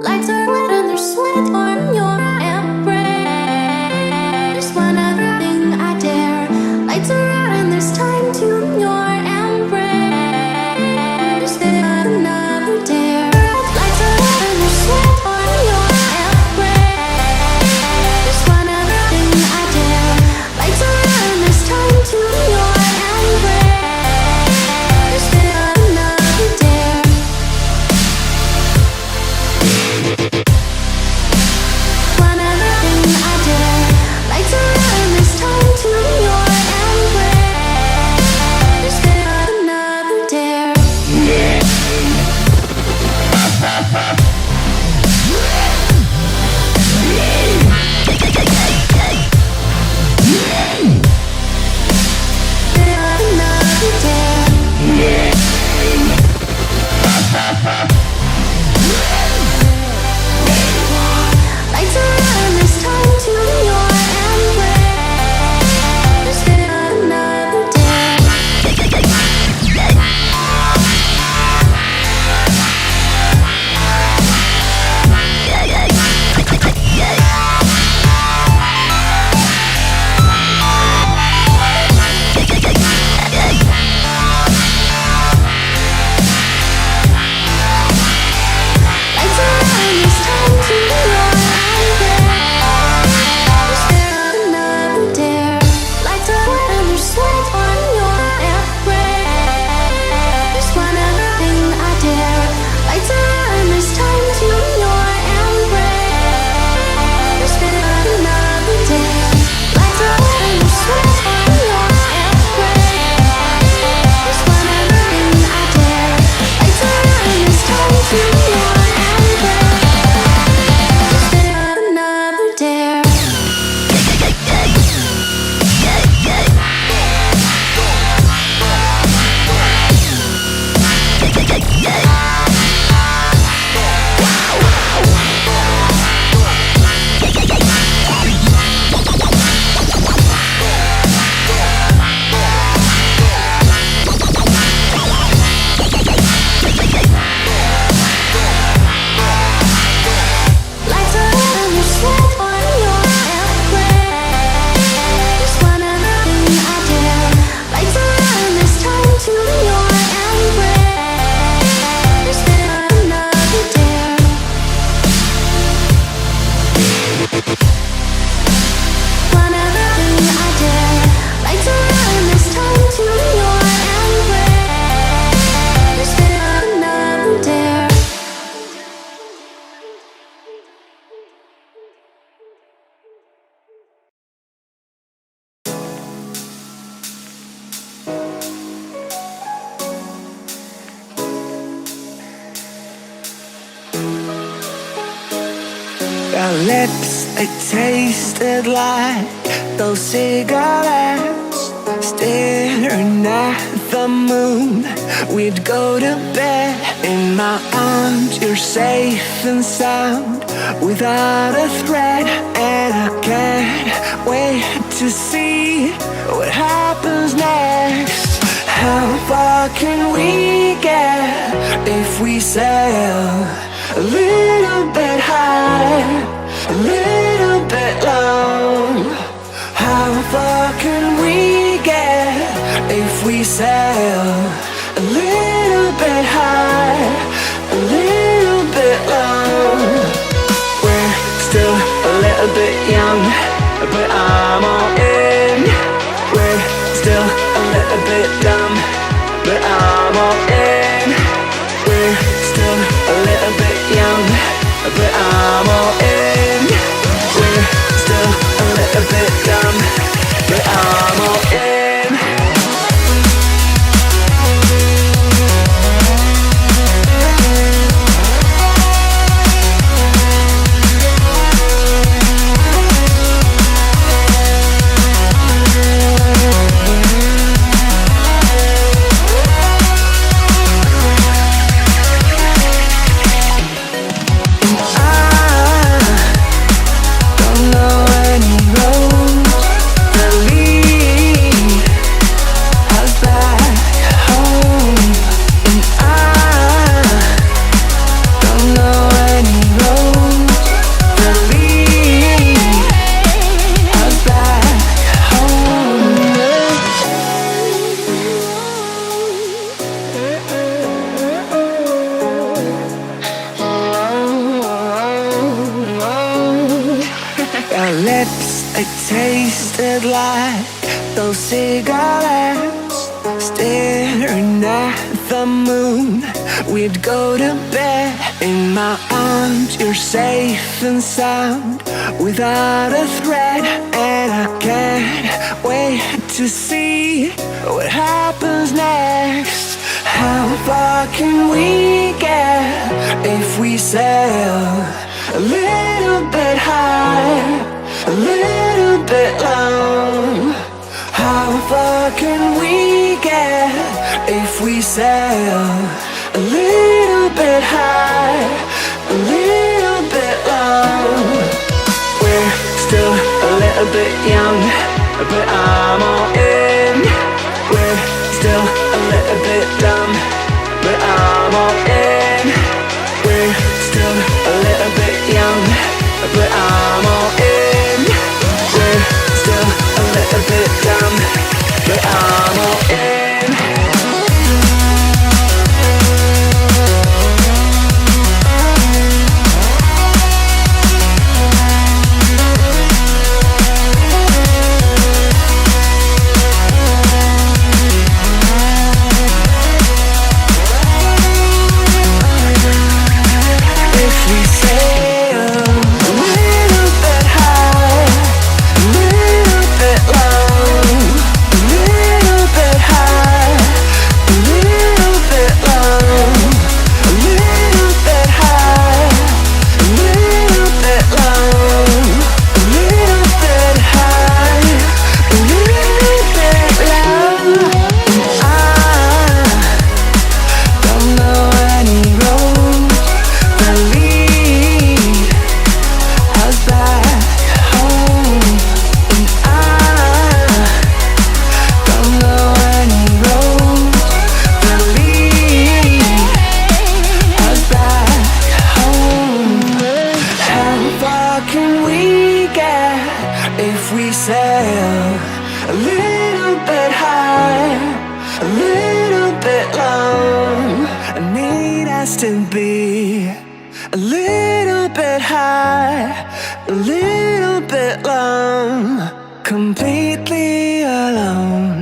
Lights are lit and there's sweat on your embrace. Just one other thing I dare. Lights are out and there's time to your embrace. Just another dare. Lights are lit and there's sweat on your embrace. Just one other thing I dare. Lights are out and there's time to your embrace. Just another dare. One other thing I dare. Lights are out and there's time to your embrace. Just another dare. Another dare. Lights are out and there's time to your embrace. Just another dare. Lights are out and there's time to your embrace. Just another dare. Lights are out and there's sweat on your embrace. Just one other thing I dare. Lights are out and there's time to your embrace. Just another dare. Lights are out and there's sweat on your embrace. Just one other thing I dare. Lights are out and there's time to your embrace. Just another dare. Lights are out and there's sweat on your embrace. Just one other thing I dare. Lights are out and there's time to your embrace. Just another dare. One other thing I dare. Lights are out and there's time to your embrace. Just another dare. Your lips, they tasted like those cigarettes. Staring at the moon, we'd go to bed. In my arms, you're safe and sound, without a threat. And I can't wait to see what happens next. How far can we get if we sail a little bit high, a little bit low? How far can we get if we sail a little bit high, a little bit low? We're still a little bit young, but I'm all in. We're still a little bit dumb, but I'm all in. We're still a little bit young, it tasted like those cigarettes. Staring at the moon, we'd go to bed. In my arms, you're safe and sound, without a threat. And I can't wait to see what happens next. How far can we get if we sail a little bit high, a little bit long? How far can we get if we sail a little bit high, a little bit long? We're still a little bit young, but I'm all in. We're still a little bit dumb, but I'm all in. We're still a little bit young, but I'm all in. We're still a little bit dumb, but I'm all in. If we sail a little bit high, a little bit long, I need us to be a little bit high, a little bit long, completely alone.